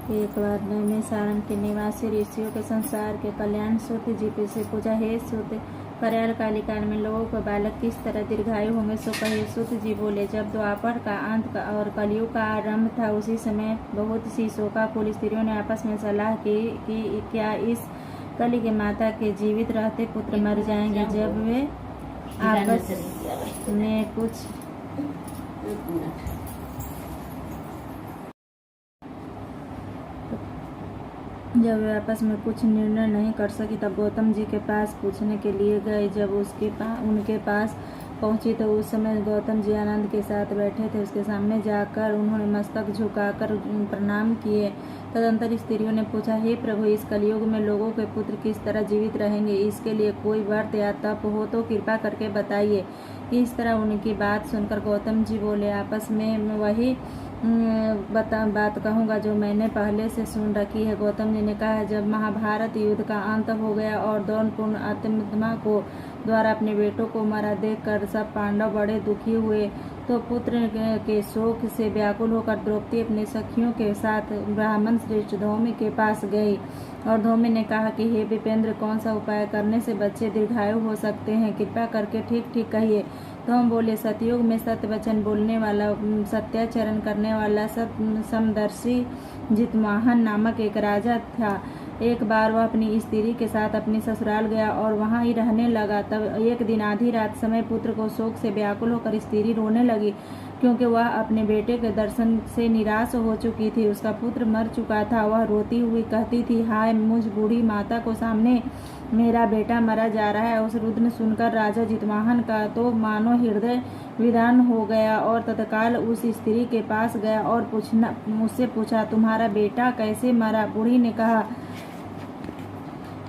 एक बार नैमिषारण्य के निवासी ऋषियों के संसार के कल्याण सूत जी से पूछा, हे सूत, करयाल कालिकाल में लोगों के बालक किस तरह दीर्घायु होंगे? सो कहे। सूत जी बोले, जब द्वापर का अंत और कलयुग का आरंभ था, उसी समय बहुत सी शोकाकुल स्त्रियों ने आपस में सलाह की कि क्या इस कली के माता के जीवित रहते पुत्र मर जाएंगे। जब वे आपस में कुछ निर्णय नहीं कर सकी, तब गौतम जी के पास पूछने के लिए गए। जब उनके पास पहुंची तो उस समय गौतम जी आनंद के साथ बैठे थे। उसके सामने जाकर उन्होंने मस्तक झुकाकर प्रणाम किए। तदंतर स्त्रियों ने पूछा, हे प्रभु, इस कलयुग में लोगों के पुत्र किस तरह जीवित रहेंगे? इसके लिए कोई व्रत या तप हो तो कृपा करके बताइए। इस तरह उनकी बात सुनकर गौतम जी बोले, आपस में वही बात कहूँगा जो मैंने पहले से सुन रखी है। गौतम जी ने कहा, जब महाभारत युद्ध का अंत हो गया और द्रोण आत्मा को द्वारा अपने बेटों को मारा देखकर सब पांडव बड़े दुखी हुए, तो पुत्र के शोक से व्याकुल होकर द्रौपदी अपने सखियों के साथ ब्राह्मण श्रेष्ठ धौम्य के पास गई। और धौम्य ने कहा कि हे विपेंद्र, कौन सा उपाय करने से बच्चे दीर्घायु हो सकते हैं? कृपा करके ठीक ठीक कहिए। तो हम बोले, सतयुग में सत्य वचन बोलने वाला, सत्याचरण करने वाला समदर्शी जितवाहन नामक एक राजा था। एक बार वह अपनी स्त्री के साथ अपनी ससुराल गया और वहां ही रहने लगा। तब एक दिन आधी रात समय पुत्र को शोक से व्याकुल होकर स्त्री रोने लगी, क्योंकि वह अपने बेटे के दर्शन से निराश हो चुकी थी। उसका पुत्र मर चुका था। वह रोती हुई कहती थी, हाय मुझ बूढ़ी माता को सामने मेरा बेटा मरा जा रहा है। उस रुदन सुनकर राजा जितवाहन का तो मानो हृदय विदान हो गया और तत्काल उस स्त्री के पास गया और उससे पूछा, तुम्हारा बेटा कैसे मरा? बूढ़ी ने कहा,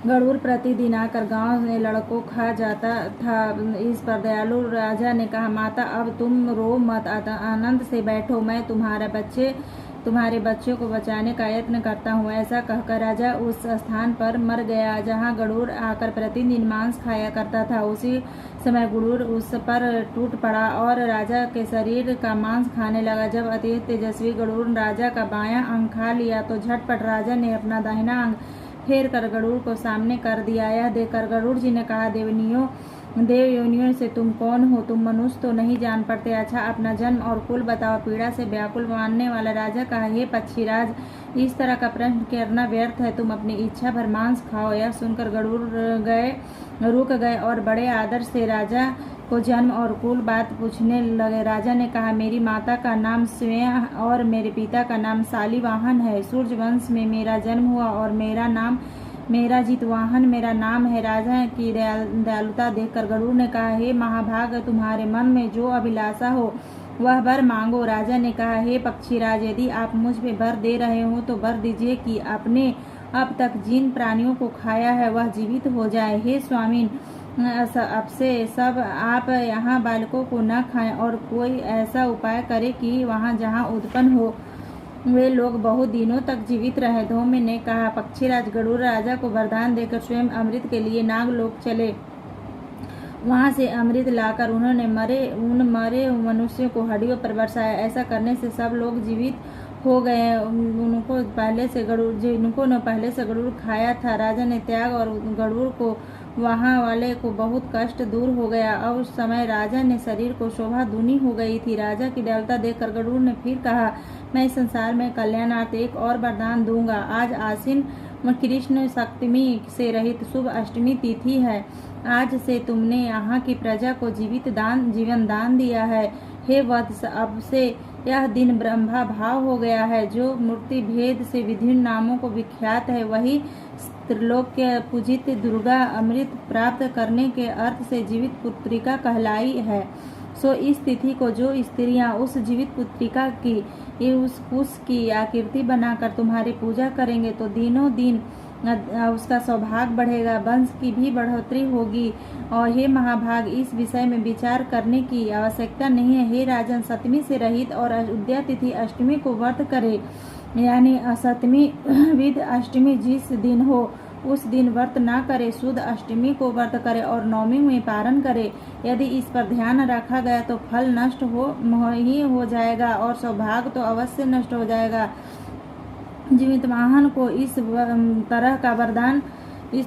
गरुड़ प्रतिदिन आकर गांव में लड़कों खा जाता था। इस पर दयालु राजा ने कहा, माता अब तुम रो मत, आनंद से बैठो, मैं तुम्हारे बच्चों को बचाने का यत्न करता हूँ। ऐसा कहकर राजा उस स्थान पर मर गया जहाँ गरुड़ आकर प्रतिदिन मांस खाया करता था। उसी समय गरुड़ उस पर टूट पड़ा और राजा के शरीर का मांस खाने लगा। जब अति तेजस्वी गरुड़ राजा का बायां अंग खा लिया तो झटपट राजा ने अपना दाहिना अंग फेर कर गरुड़ को सामने कर दिया। यह देखकर गरुड़ जी ने कहा, देव योनियों से तुम कौन हो? तुम मनुष्य तो नहीं जान पड़ते। अच्छा, अपना जन्म और कुल बताओ। पीड़ा से व्याकुल मानने वाला राजा कहा, हे पक्षीराज, इस तरह का प्रश्न करना व्यर्थ है। तुम अपनी इच्छा भर मांस खाओ। यह सुनकर गरुड़ रुक गए और बड़े आदर से राजा को जन्म और कुल बात पूछने लगे। राजा ने कहा, मेरी माता का नाम स्वयं और मेरे पिता का नाम शालिवाहन है। सूर्य वंश में मेरा जन्म हुआ और मेरा जितवाहन मेरा नाम है। राजा की दयालुता देखकर गरुड़ ने कहा, हे महाभाग, तुम्हारे मन में जो अभिलाषा हो वह वर मांगो। राजा ने कहा, हे पक्षीराज, यदि आप मुझ पे वर दे रहे हो तो वर दीजिए कि आपने अब तक जिन प्राणियों को खाया है वह जीवित हो जाए। हे स्वामी, अब से सब आप यहाँ बालकों को न खाएं और कोई ऐसा उपाय करे कि वहाँ जहाँ उत्पन्न हो वे लोग बहुत दिनों तक जीवित रहे। धौम्य ने कहा, पक्षीराज, गरुड़ राजा को वरदान देकर स्वयं अमृत के लिए नागलोक चले। वहां से अमृत लाकर उन्होंने मरे मनुष्यों को हड्डियों पर बरसाया। ऐसा करने से सब लोग जीवित हो गए। जिनको पहले से गरुड़ खाया था। राजा ने त्याग और गरुड़ को वहां वाले को बहुत कष्ट दूर हो गया। और उस समय राजा ने शरीर को शोभा दूनी हो गई थी। राजा की दयालुता देखकर गरुड़ ने फिर कहा, मैं इस संसार में कल्याणार्थ एक और वरदान दूंगा। आज आश्विन कृष्ण सप्तमी से रहित शुभ अष्टमी तिथि है। आज से तुमने यहाँ की प्रजा को जीवन दान दिया है। हे वत्स, अब से यह दिन ब्रह्मा भाव हो गया है। जो मूर्ति भेद से विभिन्न नामों को विख्यात है, वही त्रिलोक के पूजित दुर्गा अमृत प्राप्त करने के अर्थ से जीवित पुत्रिका कहलाई है। सो इस तिथि को जो स्त्रियां उस जीवित पुत्रिका की उसकी आकृति बनाकर तुम्हारी पूजा करेंगे तो दिनों दिन उसका सौभाग्य बढ़ेगा, वंश की भी बढ़ोतरी होगी। और हे महाभाग, इस विषय में विचार करने की आवश्यकता नहीं है। हे राजन, सप्तमी से रहित और उद्या तिथि अष्टमी को व्रत करे, यानी असप्तमी विद अष्टमी जिस दिन हो उस दिन व्रत ना करे, शुद्ध अष्टमी को व्रत करे और नवमी में पारण करे। यदि इस पर ध्यान रखा गया तो फल नष्ट हो जाएगा और सौभाग्य तो अवश्य नष्ट हो जाएगा। जीवित वाहन को इस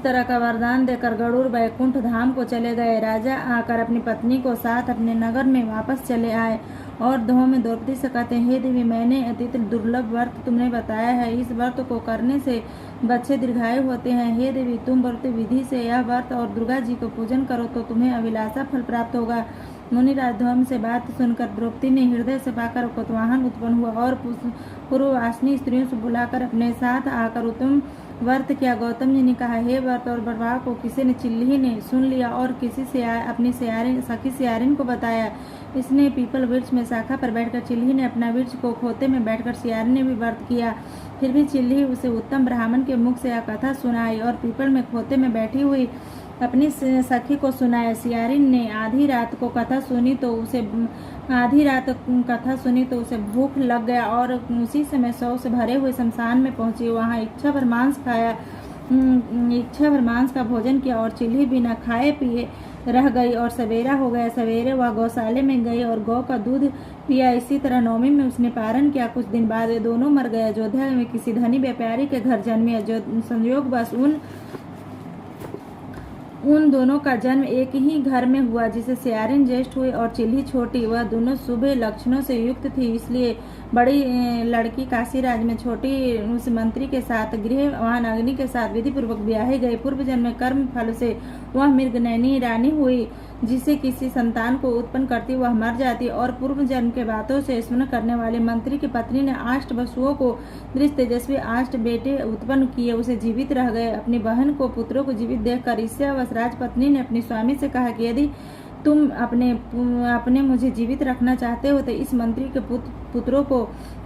तरह का वरदान देकर गरुड़ वैकुंठ धाम को चले गए। राजा आकर अपनी पत्नी को साथ अपने नगर में वापस चले आए और दोहों में द्रौपदी से कहते हैं, हे देवी, मैंने अतीत दुर्लभ व्रत तुमने बताया है। इस व्रत को करने से बच्चे दीर्घायु होते हैं। हे देवी, तुम व्रत विधि से यह व्रत और दुर्गा जी को पूजन करो तो तुम्हें अभिलाषा फल प्राप्त होगा। मुनिराज धर्म से बात सुनकर द्रौपदी ने हृदय से पाकर कुतवाहन उत्पन्न हुआ और पूर्ववासिनी स्त्रियों से बुलाकर अपने साथ आकर उत्तम व्रत किया। गौतम जी ने कहा, हे व्रत और बर्वाह को किसी ने चिल्ली ने सुन लिया और किसी से अपनी सखी सियारिन को बताया। इसने पीपल वृक्ष में शाखा पर बैठकर चिल्ली ने अपना वृक्ष को खोते में बैठकर सियारिन ने भी व्रत किया। फिर भी चिल्ली उसे उत्तम ब्राह्मण के मुख से यह कथा सुनाई और पीपल में खोते में बैठी हुई अपनी सखी को सुनाया। सियारिन ने आधी रात कथा सुनी तो उसे भूख लग गया और उसी समय शव से भरे हुए शमशान में पहुंची। वहां इच्छा भर मांस का भोजन किया और चिल्ली बिना खाए पिए रह गई और सवेरा हो गया। सवेरे वह गौशाले में गई और गौ का दूध पिया। इसी तरह नवमी में उसने पारण किया। कुछ दिन बाद वे दोनों मर गए। अयोध्या में किसी धनी व्यापारी के घर जन्मी। जो संयोग बस उन दोनों का जन्म एक ही घर में हुआ, जिसे सियारिन ज्येष्ठ हुई और चिल्ली छोटी। वह दोनों शुभ लक्षणों से युक्त थी, इसलिए बड़ी लड़की काशीराज में छोटी उस मंत्री के साथ गृहवान अग्नि के साथ विधि पूर्वक ब्याही गई। पूर्व जन्म में कर्म फल से वह मृगनयनी रानी हुई, जिसे किसी संतान को उत्पन्न करती वह मर जाती और पूर्व जन्म के बातों से स्मरण करने वाले मंत्री की पत्नी ने 8 वसुओं को दृष्ट तेजस्वी 8 बेटे उत्पन्न किए, उसे जीवित रह गए। अपनी बहन को पुत्रों को जीवित देखकर ईर्ष्यावश राजपत्नी ने अपने स्वामी से कहा कि यदि तुम अपने मुझे जीवित रखना चाहते हो तो इस मंत्री के पुत्रों को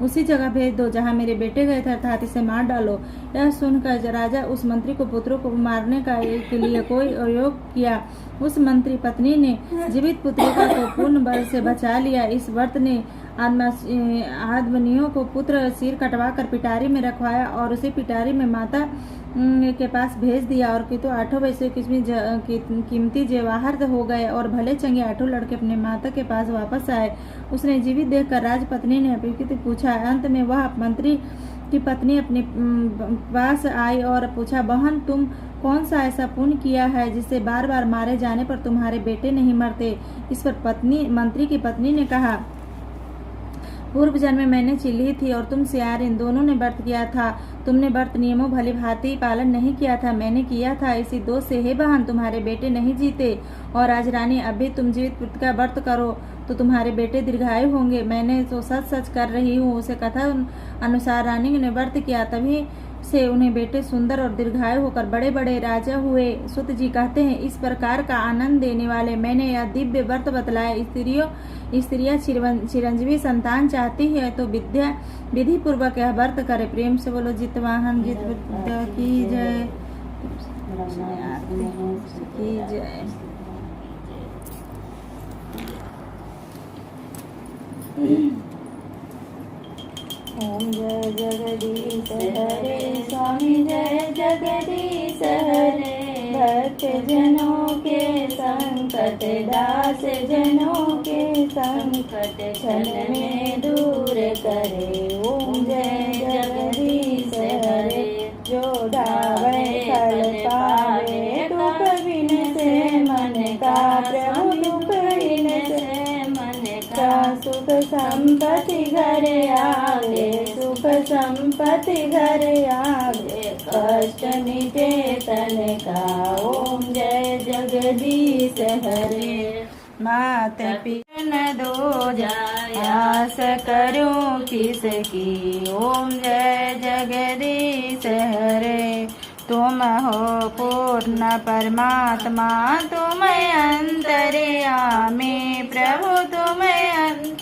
उसी जगह भेज दो जहां मेरे बेटे गए थे, अर्थात इसे मार डालो। यह सुनकर राजा उस मंत्री को पुत्रों को मारने के लिए कोई प्रयोग किया। उस मंत्री पत्नी ने जीवित पुत्रिका को पूर्ण बल से बचा लिया। इस व्रत ने आदमनियों को पुत्र सिर कटवाकर पिटारी में रखवाया और उसे पिटारी में माता के पास भेज दिया। और कि तो 8 वैसे कीमती जेवाहर हो गए और भले चंगे 8 लड़के अपने माता के पास वापस आए। उसने जीवित देखकर राजपत्नी ने अपेक्षित पूछा। अंत में वह मंत्री की पत्नी अपने पास आई और पूछा, बहन, तुम कौन सा ऐसा पुण्य किया है जिससे बार बार मारे जाने पर तुम्हारे बेटे नहीं मरते? इस पर मंत्री की पत्नी ने कहा, पूर्व जन्म में मैंने चिल्ली थी और तुम सियारिन, दोनों ने व्रत किया था। तुमने व्रत नियमों भली भांति पालन नहीं किया था, मैंने किया था। इसी दोष से हे बहन, तुम्हारे बेटे नहीं जीते। और आज रानी, अभी तुम जीवित पुत्र का व्रत करो तो तुम्हारे बेटे दीर्घायु होंगे। मैंने तो सच कर रही हूँ। उसे कथा अनुसार रानी ने व्रत किया, तभी से उन्हें बेटे सुंदर और दीर्घायु होकर बड़े बड़े राजा हुए। सुत जी कहते हैं, इस प्रकार का आनंद देने वाले मैंने यह दिव्य व्रत बतलाया। स्त्रियां चिरंजीवी संतान चाहती है तो विधि पूर्वक यह व्रत करे। प्रेम से बोलो जितवाहन जित की जय की जय। ओम जय जगदीश हरे स्वामी, जय जगदीश हरे। भक्त जनों के संकट, दास जनों के संकट क्षण में दूर करे। ओम जय जगदीश हरे। जो ढावे फल पावे, दुख बिन से मन का, प्रभु दुख बिन से मन का। सुख संपत्ति घर आवे, सुख संपत्ति घर आवे, कष्ट मिटे तन का। ओम जय जगदीश हरे। मात पिता न दो जाय, आस करूं किसकी। ओम जय जगदीश हरे। तुम हो पूर्ण परमात्मा, तुम अंतर्यामी, प्रभु तुम अंतर्यामी।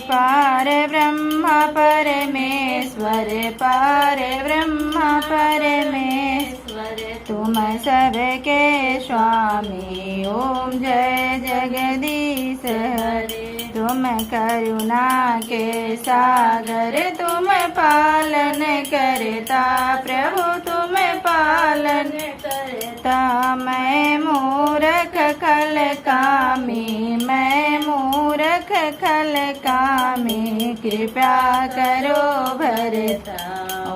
पार ब्रह्म परमेश्वर, पार ब्रह्म परमेश्वर, तुम सबके स्वामी। ओम जय जगदीश हरे। तुम करुणा के सागर, तुम पालन करता प्रभु, तुम पालन करता। मैं मूर्ख खल कामी, मैं मूर्ख खल कामी, कृपा करो भरता।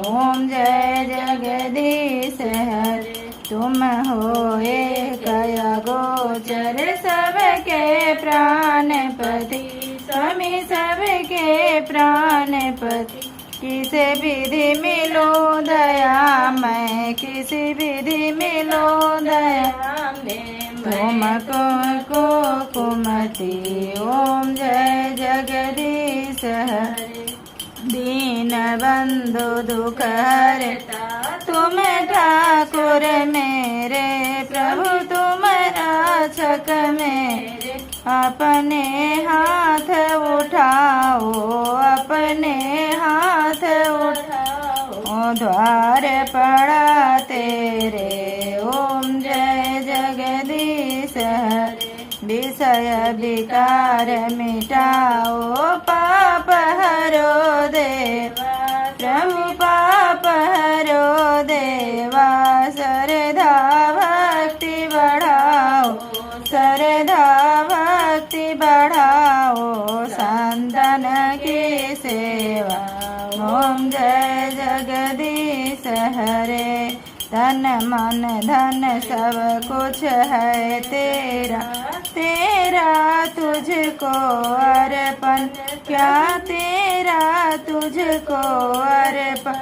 ओम जय जगदीश हरे, तुम हो एक गोचर, सबके प्राणपति, स्वामी सबके प्राणपति। किस विधि मिलो दया मैं, किस विधि मिलो दया में, तुमको को कुमति। ओम जय जगदीश हरे, दीन बंधु दुख हरता, तुम ठाकुर मेरे प्रभु, तुम रक्षक मेरे। अपने हाथ उठाओ, अपने हाथ उठाओ, द्वार पड़ा तेरे। ओम जय जगदीश हरे, विषय विकार मिटाओ, पाप हरो देवा प्रभु, पाप हरो देवा। श्रद्धा भक्ति बढ़ाओ, श्रद्धा भक्ति बढ़ाओ, संतन की सेवा। ओम जय जगदीश हरे, तन मन धन सब कुछ है तेरा, तेरा तुझको अर्पण, क्या तेरा तुझको अर्पण,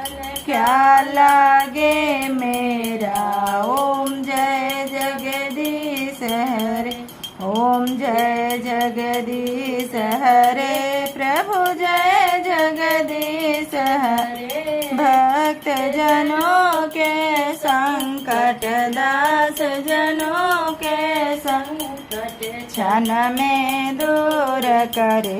क्या लागे मेरा। ओम जय जगदीश हरे, ओम जय जगदीश हरे, प्रभु जय जगदीश हरे। भक्त जनों के संकट, दास जनों के संकट, क्षण में दूर करे।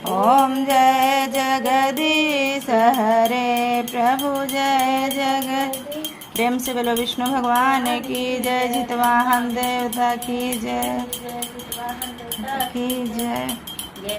ओम जय जगदीश हरे, प्रभु जय जगदीश। प्रेम से बोलो विष्णु भगवान की जय, जितवाहन देवता की जय, की जय।